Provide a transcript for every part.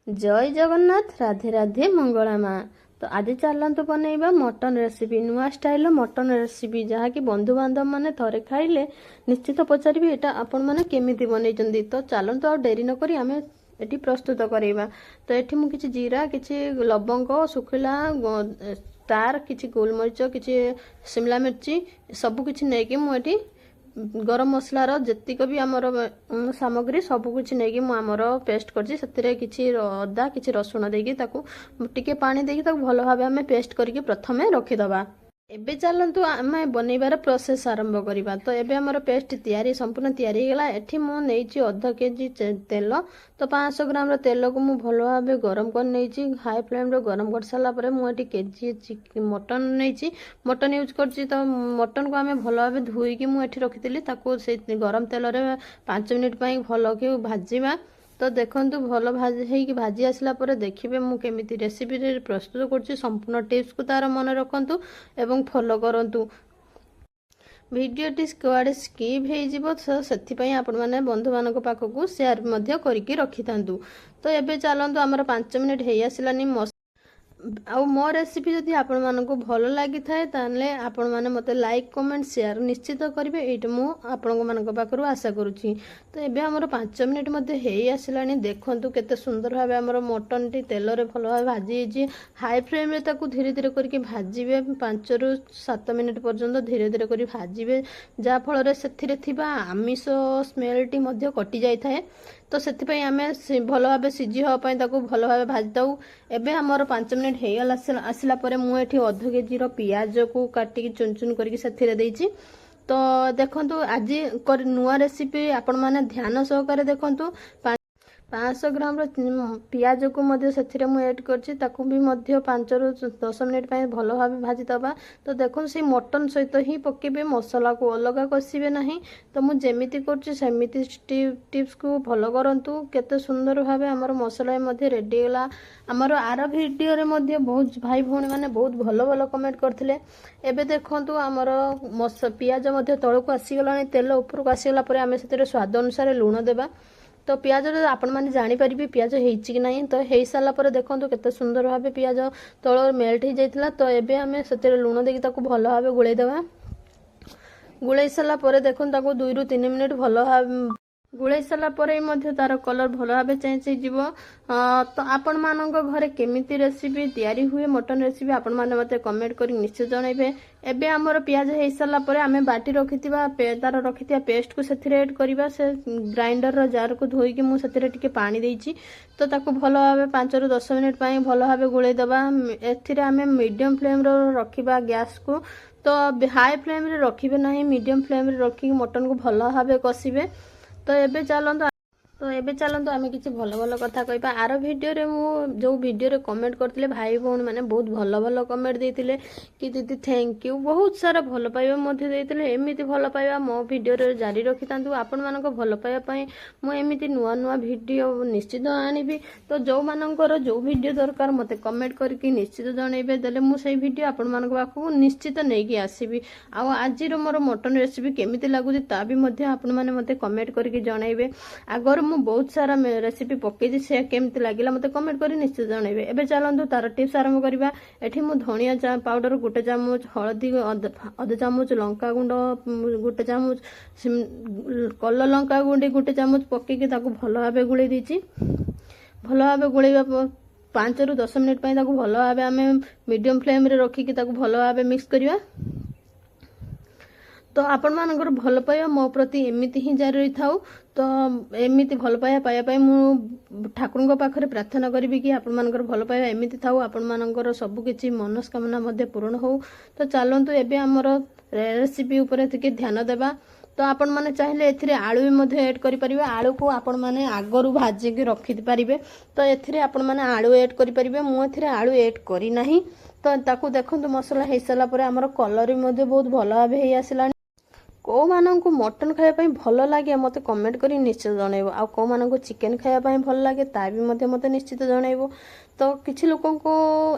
जय जगन्नाथ राधे राधे मंगला माँ। तो आज चलतु बनइबा मटन रेसिपी नुआ स्टाइल मटन रेसिपी जहाँकि बंधु बांधव मैंने थरे खाइले निश्चित पचारि एटा आपण मैंने केमिति बनइचंदी। तो चलतु आ डेरी न करी आमे एटी प्रस्तुत करइबा। तो एठी मु किछि जीरा किछि लवंग सुखिला स्टार किछि गोलमरिच किछि शिमला मिर्ची सब किछि नै कि मु एठी गरम मसलार जेतिक भी आमर सामग्री सब कुछ नहीं मु आमर पेस्ट करछि। सेतिरे किछि अदा किछि रसुण देकी ताकू टिके पानी देकी ताकू भलो भाबे हमें पेस्ट करके प्रथमे रखिदबा। एबे चलतु आमे बनइबार प्रोसेस आरंभ करिबा। तो एबे हमर पेस्ट तैयारी संपूर्ण तैयारी गेला। एठी मु नेइछि आधा केजी तेल। तो 500 ग्राम रो तेल को मु भलो भाबे गरम कर नेइछि। हाई फ्लेम रो गरम कर साला परे मु एठी केजी मटन नेइछि। मटन यूज करछि। तो मटन को आमे भलो भाबे धोई कि मु एठी रखितिली ताकू से गरम तेल रे 5 मिनिट पई भलो कि भाजीबा। तो देखंतु भलो भाजी आसला पर देखिबे मु केमिति रेसिपी रे प्रस्तुत करछि। संपूर्ण टिप्स को तार मन रखंतु एवं फॉलो करंतु। वीडियो टी स्क्वाड स्किप हे जिवो तो सेथि पई आपण माने बंधु मानको पाखकू शेयर मध्य करिकि रखितांतु। तो एबे चलंतु हमर 5 मिनिट हे आसिलानी आ मो रेसिपी जदि आपण मानको भलो लागि थाए ताले आपण माने मते लाइक कमेंट शेयर निश्चित करिवे एटा मु आपण मानको पाखरु आशा करूची। तो एबे हमर 5 मिनिट मध्ये हेई आसिलानी देखंतु केते सुंदर भाबे हमर मटन टी तेल रे भलो भाबे भाजी जी। हाई फ्लेम रे ताकू धीरे धीरे करके भाजीबे 5 रु 7 मिनिट पर्यंत धीरे धीरे करी भाजीबे जा फल रे सेथिरे थिबा आमिष स्मेल टी मध्ये कटि जाय थाए। तो सेति पई आमे भलो भाबे सिझी हो पई ताकू भलो भाबे भाजी दउ। एबे हमर 5 मिनिट हेगला आसिला परे मु एठी आधा केजी रो पियाज को काटिकी चुन चुन करके सेथिरे देइछि। तो देखंतु आज नुआ रेसिपी आपण माने ध्यान सहकारे देखंतु। 500 ग्राम पियाज को मध्य सेथिरे मु ऐड करछि ताकू भी मध्य 5 रु 10 मिनिट पई भलो भाबे भाजी दबा। तो देखो से मटन सहित ही पकेबे मसला को अलग कसिबे नहीं। तो मु जेमिति करछि सेमिति टिप्स को फॉलो करंतु। केते सुंदर भाबे हमर मसला मध्य रेडी होला। हमर आर वीडियो रे मध्य बहुत भाई भौणी माने बहुत भलो भलो कमेंट करथिले। एबे देखंतु हमर पियाज मध्य तळको आसी गलानी तेल ऊपर को आसी गला परे हमें सेतिरे स्वाद अनुसार लूण देबा। तो पियाज आपण माने जानि परिबे पियाज हेइछि कि नहीं। तो हेइ साला पर देखंतु केते सुंदर भाबे पियाज तळ मेल्ट हे जाइतला। तो एबे हमें सेतिरे लूण देकी ताकू भलो भाबे गुळै देबा। गुळै साला पर देखंतु ताकू 2 रु 3 मिनिट भलो भाबे गुळै साला परे मध्य तार कलर भलो भाबे चेंज हे जिवो। तो आपण मानक घरे केमिति रेसिपी तयारी हुए मटन रेसिपी आपण माने मते कमेंट करी निश्चित जणाइबे। एबे हमर पियाज हे साला परे आमे बाटी रखितिबा तार रखितिया पेस्ट को सेथिरे ऐड करिबा। से ग्राइंडर रो जार को धोई कि मु सेथिरे टिके पानी देइछि। तो ताकू भलो भाबे 5 रु 10 मिनिट पई भलो भाबे गुळै दबा। एथिरे आमे मीडियम फ्लेम रो रखिबा गैस को। तो हाई फ्लेम रे रखिबे नहीं मीडियम फ्लेम रे रखि मटन को भलो भाबे कसिबे। तो एबे चलंतु आमे किछि भलो भलो कथा कहबा। आर वीडियो रे मु जो वीडियो रे कमेंट करथिले भाई भौणी माने बहुत भलो भलो कमेंट देथिले कि दीदी थैंक यू। बहुत सारा भलो पाइबा मध्ये देथिले। एमिति भलो पाइबा मो वीडियो रे जारी रखितांतु। आपण मानको भलो पाइबा पई मु एमिति नुआ नुआ वीडियो निश्चित आनिबी। तो जो मानकर जो वीडियो दरकार मते कमेंट करके निश्चित जणाइबे देले मु सेही वीडियो आपण मानको पाखु निश्चित नै कि आसीबी। आ आज रो मोर मटन रेसिपी केमिति लागुची ता भी मध्ये आपण माने मते कमेंट करके जणाइबे। आगर मु बहुत सारा रेसिपी पकेछि से केमिति लागिला मते कमेंट करी निश्चित जणाइबे। एबे चलंतु तार टिप्स आरंभ करिबा। एठी मु धनिया पाउडर 1 चामच हळदी आधा चामच लंका गुंड 1 चामच कलर लंका गुंड 1 चामच पकेकि ताकू भलो भाबे गुळै दिछि। भलो भाबे गुळैबा 5 रु 10 मिनिट पई ताकू भलो भाबे हमें मीडियम फ्लेम रे रखि कि ताकू भलो भाबे मिक्स करिवा। तो आपण मानकर भल पाइबा मो प्रति एमिति ही जारी रही थाउ। तो एमिति भल पाइबा पाई मु ठाकुर पाखरे प्रार्थना करी कि आपण मानकर भल पाइबा एमिति थाउ। आपण मानकर सब किछि मनस्कामना मध्ये पूर्ण हो। तो चलंतु एबे हमर रेसिपी ऊपर टिके ध्यान देबा। तो आपण माने चाहिले एथिरे आलू भी मध्ये ऐड करि परिबे। आलू को आपण माने आगरु भाजी के रखि परिबे। तो एथिरे आपण माने आलू ऐड करि परिबे। मु एथिरे आलू ऐड करी नाही। तो ताकू देखंतु मसला हे सला परे हमर कलर मध्ये बहुत भलो भाबे हे आसिला। କେଉଁମାନଙ୍କୁ ମଟନ୍ ଖାଇବା ପାଇଁ ଭଲ ଲାଗେ ମୋତେ କମେଣ୍ଟ କରି ନିଶ୍ଚିତ ଜଣାଇବ। ଆଉ କେଉଁମାନଙ୍କୁ ଚିକେନ୍ ଖାଇବା ପାଇଁ ଭଲ ଲାଗେ ତା ବି ମଧ୍ୟ ମୋତେ ନିଶ୍ଚିତ ଜଣାଇବ। ତ କିଛି ଲୋକଙ୍କୁ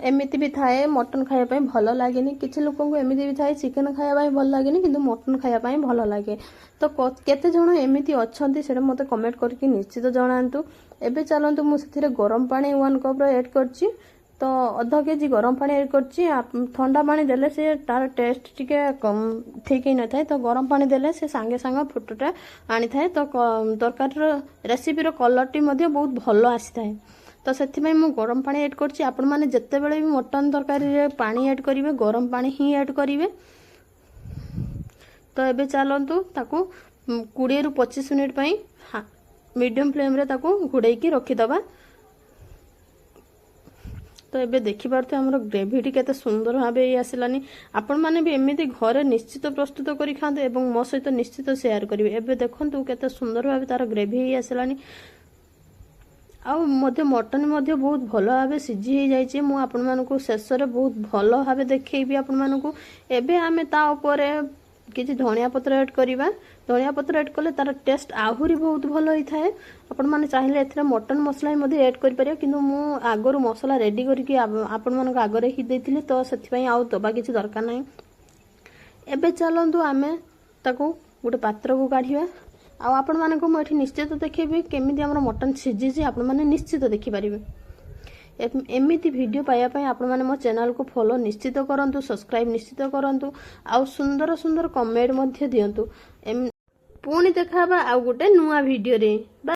ଏମିତି ବି ଥାଏ ମଟନ୍ ଖାଇବା ପାଇଁ ଭଲ ଲାଗେନି, କିଛି ଲୋକଙ୍କୁ ଏମିତି ବି ଥାଏ ଚିକେନ୍ ଖାଇବା ପାଇଁ ଭଲ ଲାଗେନି କିନ୍ତୁ ମଟନ୍ ଖାଇବା ପାଇଁ ଭଲ ଲାଗେ। ତ କେତେ ଜଣ ଏମିତି ଅଛନ୍ତି ସେଇଟା ମୋତେ କମେଣ୍ଟ କରିକି ନିଶ୍ଚିତ ଜଣାନ୍ତୁ। ଏବେ ଚାଲନ୍ତୁ ମୁଁ ସେଥିରେ ଗରମ ପାଣି 1 କପ୍ର ଏଡ଼୍ କରିଛି। ତ ଅଧ କେଜି ଗରମ ପାଣି ଏଡ଼୍ କରିଛି। ଥଣ୍ଡା ପାଣି ଦେଲେ ସେ ତାର ଟେଷ୍ଟ ଟିକେ ଠିକ୍ ହେଇନଥାଏ। ତ ଗରମ ପାଣି ଦେଲେ ସେ ସାଙ୍ଗେ ସାଙ୍ଗେ ଫୁଟଟା ଆଣିଥାଏ। ତ ତରକାରୀର ରେସିପିର କଲର୍ଟି ମଧ୍ୟ ବହୁତ ଭଲ ଆସିଥାଏ। ତ ସେଥିପାଇଁ ମୁଁ ଗରମ ପାଣି ଏଡ଼୍ କରିଛି। ଆପଣମାନେ ଯେତେବେଳେ ବି ମଟନ୍ ତରକାରୀରେ ପାଣି ଏଡ଼୍ କରିବେ ଗରମ ପାଣି ହିଁ ଏଡ଼୍ କରିବେ। ତ ଏବେ ଚାଲନ୍ତୁ ତାକୁ 20 ରୁ 25 ମିନିଟ୍ ପାଇଁ ମିଡ଼ିୟମ୍ ଫ୍ଲେମ୍ରେ ତାକୁ ଘୋଡ଼େଇକି ରଖିଦେବା। ତ ଏବେ ଦେଖିପାରୁଥିବେ ଆମର ଗ୍ରେଭିଟି କେତେ ସୁନ୍ଦର ଭାବେ ଆସିଲାନି। ଆପଣମାନେ ବି ଏମିତି ଘରେ ନିଶ୍ଚିତ ପ୍ରସ୍ତୁତ କରି ଖାଆନ୍ତୁ ଏବଂ ମୋ ସହିତ ନିଶ୍ଚିତ ସେୟାର କରିବେ। ଏବେ ଦେଖନ୍ତୁ କେତେ ସୁନ୍ଦର ଭାବେ ତାର ଗ୍ରେଭି ହେଇ ଆସିଲାନି। ଆଉ ମଧ୍ୟ ମଟନ୍ ମଧ୍ୟ ବହୁତ ଭଲ ଭାବେ ସିଝି ହେଇଯାଇଛି। ମୁଁ ଆପଣମାନଙ୍କୁ ଶେଷରେ ବହୁତ ଭଲ ଭାବେ ଦେଖେଇବି ଆପଣମାନଙ୍କୁ। ଏବେ ଆମେ ତା ଉପରେ କିଛି ଧଣିଆ ପତ୍ର ଏଡ଼୍ କରିବା। ଧଣିଆ ପତ୍ର ଏଡ଼୍ କଲେ ତାର ଟେଷ୍ଟ ଆହୁରି ବହୁତ ଭଲ ହେଇଥାଏ। ଆପଣମାନେ ଚାହିଁଲେ ଏଥିରେ ମଟନ୍ ମସଲା ମଧ୍ୟ ଏଡ଼୍ କରିପାରିବେ, କିନ୍ତୁ ମୁଁ ଆଗରୁ ମସଲା ରେଡ଼ି କରିକି ଆପଣମାନଙ୍କ ଆଗରେ ହିଁ ଦେଇଥିଲି, ତ ସେଥିପାଇଁ ଆଉ ଦେବା କିଛି ଦରକାର ନାହିଁ। ଏବେ ଚାଲନ୍ତୁ ଆମେ ତାକୁ ଗୋଟେ ପାତ୍ରକୁ କାଢ଼ିବା। ଆଉ ଆପଣମାନଙ୍କୁ ମୁଁ ଏଠି ନିଶ୍ଚିତ ଦେଖେଇବି କେମିତି ଆମର ମଟନ୍ ସିଝିଛି, ଆପଣମାନେ ନିଶ୍ଚିତ ଦେଖିପାରିବେ। ଏମିତି ଭିଡ଼ିଓ ପାଇବା ପାଇଁ ଆପଣମାନେ ମୋ ଚ୍ୟାନେଲକୁ ଫଲୋ ନିଶ୍ଚିତ କରନ୍ତୁ, ସବସ୍କ୍ରାଇବ୍ ନିଶ୍ଚିତ କରନ୍ତୁ, ଆଉ ସୁନ୍ଦର ସୁନ୍ଦର କମେଣ୍ଟ ମଧ୍ୟ ଦିଅନ୍ତୁ। ପୁଣି ଦେଖାହେବା ଆଉ ଗୋଟେ ନୂଆ ଭିଡ଼ିଓରେ।